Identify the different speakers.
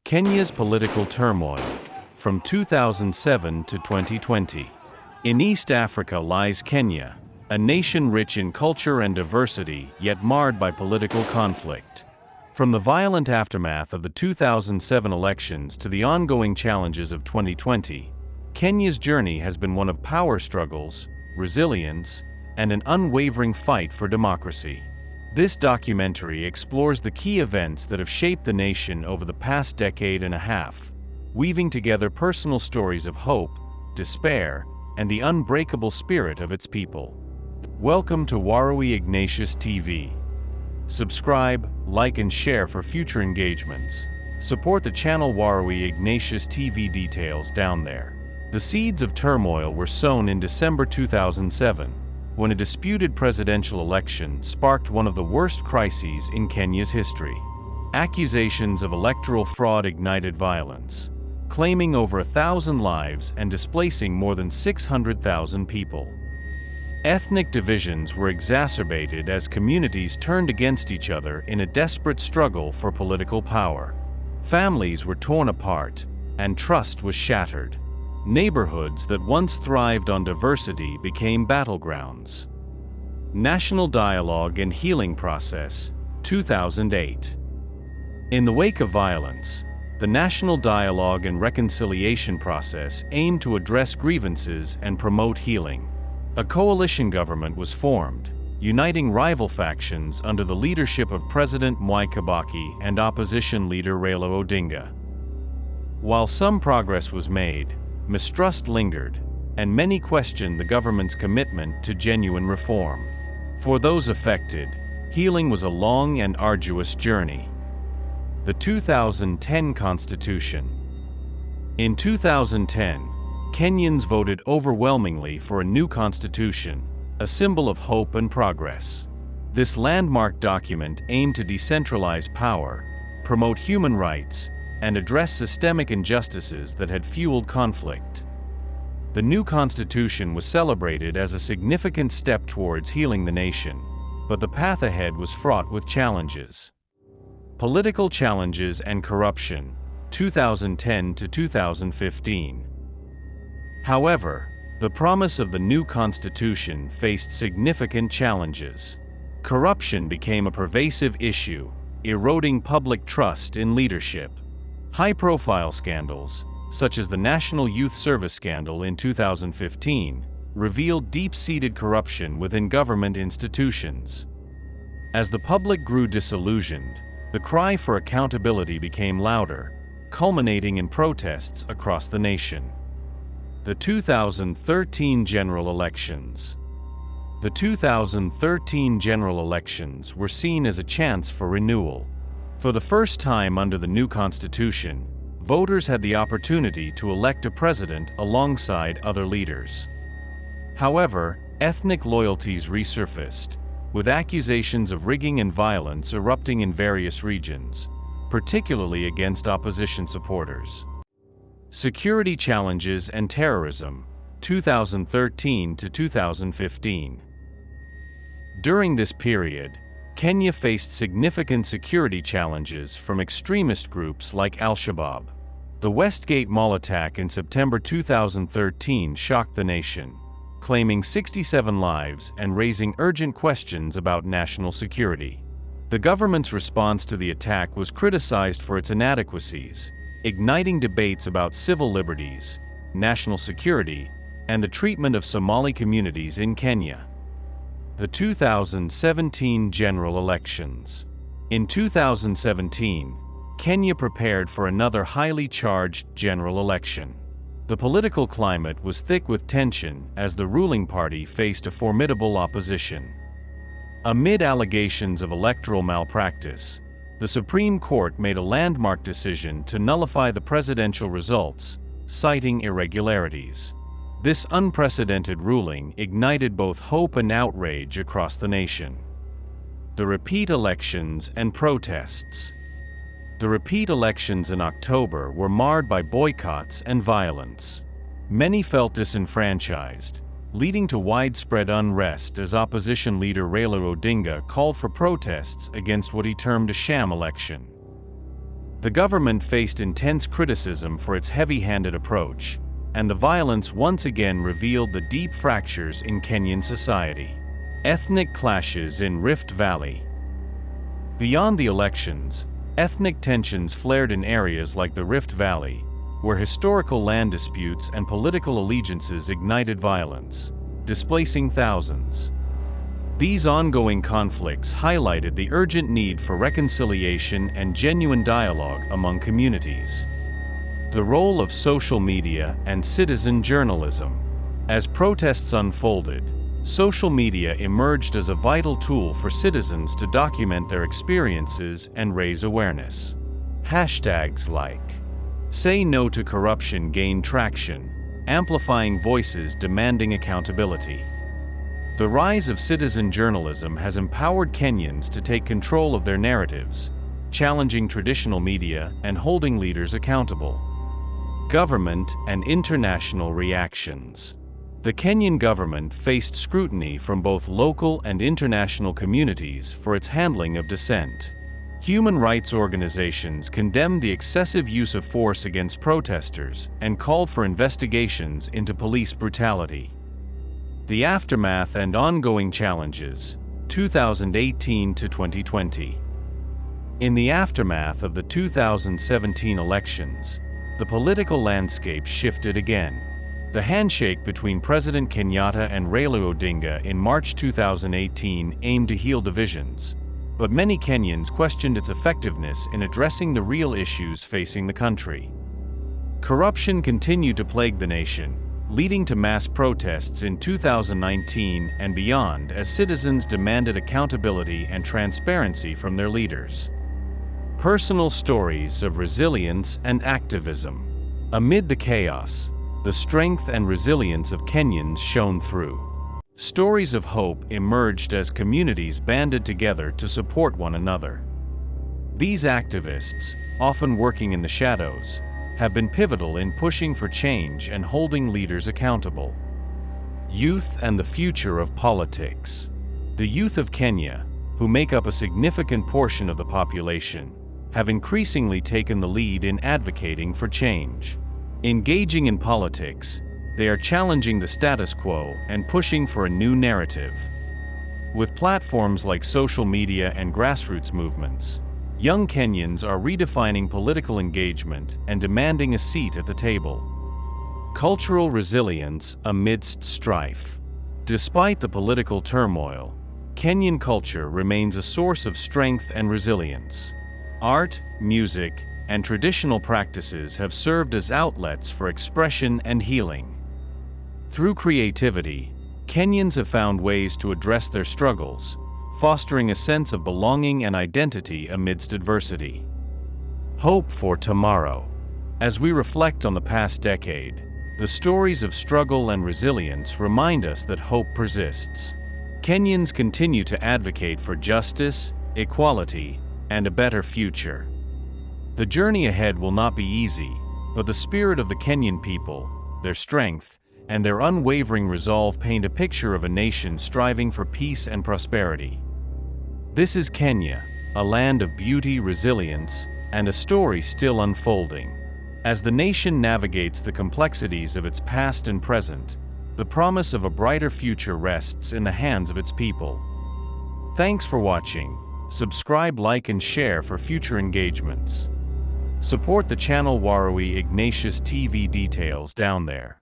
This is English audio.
Speaker 1: Kenya's political turmoil, from 2007 to 2020. In East Africa lies Kenya, a nation rich in culture and diversity yet marred by political conflict. From the violent aftermath of the 2007 elections to the ongoing challenges of 2020, Kenya's journey has been one of power struggles, resilience, and an unwavering fight for democracy. This documentary explores the key events that have shaped the nation over the past decade and a half, weaving together personal stories of hope, despair, and the unbreakable spirit of its people. Welcome to Warui Ignatius TV. Subscribe, like and share for future engagements. Support the channel Warui Ignatius TV. Details down there. The seeds of turmoil were sown in December 2007, when a disputed presidential election sparked one of the worst crises in Kenya's history. Accusations of electoral fraud ignited violence, claiming over 1,000 lives and displacing more than 600,000 people. Ethnic divisions were exacerbated as communities turned against each other in a desperate struggle for political power. Families were torn apart, and trust was shattered. Neighborhoods that once thrived on diversity became battlegrounds. National Dialogue and Healing Process, 2008. In the wake of violence, the National Dialogue and Reconciliation Process aimed to address grievances and promote healing. A coalition government was formed, uniting rival factions under the leadership of President Mwai Kibaki and opposition leader Raila Odinga. While some progress was made, mistrust lingered, and many questioned the government's commitment to genuine reform. For those affected, healing was a long and arduous journey. The 2010 Constitution. In 2010, Kenyans voted overwhelmingly for a new constitution, a symbol of hope and progress. This landmark document aimed to decentralize power, promote human rights, and address systemic injustices that had fueled conflict. The new constitution was celebrated as a significant step towards healing the nation, but the path ahead was fraught with challenges. Political challenges and corruption, 2010 to 2015. However, the promise of the new constitution faced significant challenges. Corruption became a pervasive issue, eroding public trust in leadership. High-profile scandals, such as the National Youth Service scandal in 2015, revealed deep-seated corruption within government institutions. As the public grew disillusioned, the cry for accountability became louder, culminating in protests across the nation. The 2013 general elections. The 2013 general elections were seen as a chance for renewal. For the first time under the new constitution, voters had the opportunity to elect a president alongside other leaders. However, ethnic loyalties resurfaced, with accusations of rigging and violence erupting in various regions, particularly against opposition supporters. Security challenges and terrorism, 2013 to 2015. During this period, Kenya faced significant security challenges from extremist groups like Al-Shabaab. The Westgate Mall attack in September 2013 shocked the nation, claiming 67 lives and raising urgent questions about national security. The government's response to the attack was criticized for its inadequacies, igniting debates about civil liberties, national security, and the treatment of Somali communities in Kenya. The 2017 general elections. In 2017, Kenya prepared for another highly charged general election. The political climate was thick with tension as the ruling party faced a formidable opposition. Amid allegations of electoral malpractice, the Supreme Court made a landmark decision to nullify the presidential results, citing irregularities. This unprecedented ruling ignited both hope and outrage across the nation. The repeat elections and protests. The repeat elections in October were marred by boycotts and violence. Many felt disenfranchised, leading to widespread unrest as opposition leader Raila Odinga called for protests against what he termed a sham election. The government faced intense criticism for its heavy-handed approach, and the violence once again revealed the deep fractures in Kenyan society. Ethnic clashes in Rift Valley. Beyond the elections, ethnic tensions flared in areas like the Rift Valley, where historical land disputes and political allegiances ignited violence, displacing thousands. These ongoing conflicts highlighted the urgent need for reconciliation and genuine dialogue among communities. The role of social media and citizen journalism. As protests unfolded, social media emerged as a vital tool for citizens to document their experiences and raise awareness. Hashtags like "Say No to Corruption" gained traction, amplifying voices demanding accountability. The rise of citizen journalism has empowered Kenyans to take control of their narratives, challenging traditional media and holding leaders accountable. Government and international reactions. The Kenyan government faced scrutiny from both local and international communities for its handling of dissent. Human rights organizations condemned the excessive use of force against protesters and called for investigations into police brutality. The aftermath and ongoing challenges, 2018 to 2020. In the aftermath of the 2017 elections, the political landscape shifted again. The handshake between President Kenyatta and Raila Odinga in March 2018 aimed to heal divisions, but many Kenyans questioned its effectiveness in addressing the real issues facing the country. Corruption continued to plague the nation, leading to mass protests in 2019 and beyond as citizens demanded accountability and transparency from their leaders. Personal stories of resilience and activism. Amid the chaos, the strength and resilience of Kenyans shone through. Stories of hope emerged as communities banded together to support one another. These activists, often working in the shadows, have been pivotal in pushing for change and holding leaders accountable. Youth and the future of politics. The youth of Kenya, who make up a significant portion of the population, have increasingly taken the lead in advocating for change. Engaging in politics, they are challenging the status quo and pushing for a new narrative. With platforms like social media and grassroots movements, young Kenyans are redefining political engagement and demanding a seat at the table. Cultural resilience amidst strife. Despite the political turmoil, Kenyan culture remains a source of strength and resilience. Art, music, and traditional practices have served as outlets for expression and healing. Through creativity, Kenyans have found ways to address their struggles, fostering a sense of belonging and identity amidst adversity. Hope for tomorrow. As we reflect on the past decade, the stories of struggle and resilience remind us that hope persists. Kenyans continue to advocate for justice, equality, and a better future. The journey ahead will not be easy, but the spirit of the Kenyan people, their strength, and their unwavering resolve paint a picture of a nation striving for peace and prosperity. This is Kenya, a land of beauty, resilience, and a story still unfolding. As the nation navigates the complexities of its past and present, the promise of a brighter future rests in the hands of its people. Thanks for watching. Subscribe, like, and share for future engagements. Support the channel. Warui Ignatius TV. Details down there.